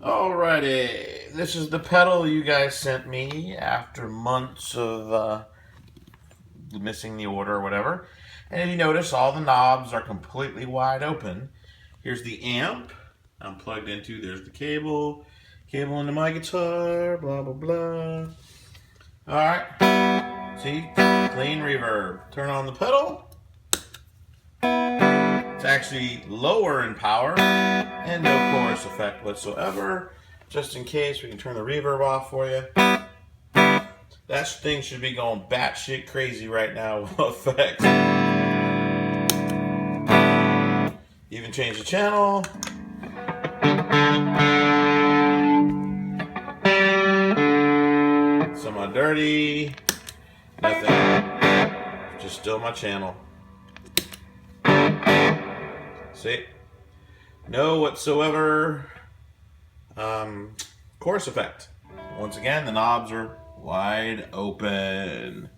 Alrighty, this is the pedal you guys sent me after months of missing the order or whatever. And if you notice, all the knobs are completely wide open. Here's the amp I'm plugged into. There's the cable into my guitar, blah, blah, blah. Alright, see, clean reverb. Turn on the pedal. It's actually lower in power and no chorus effect whatsoever. Just in case, we can turn the reverb off for you. That thing should be going batshit crazy right now with effects. Even change the channel. Semi dirty. Nothing. Just still my channel. See? No whatsoever chorus effect. Once again, the knobs are wide open.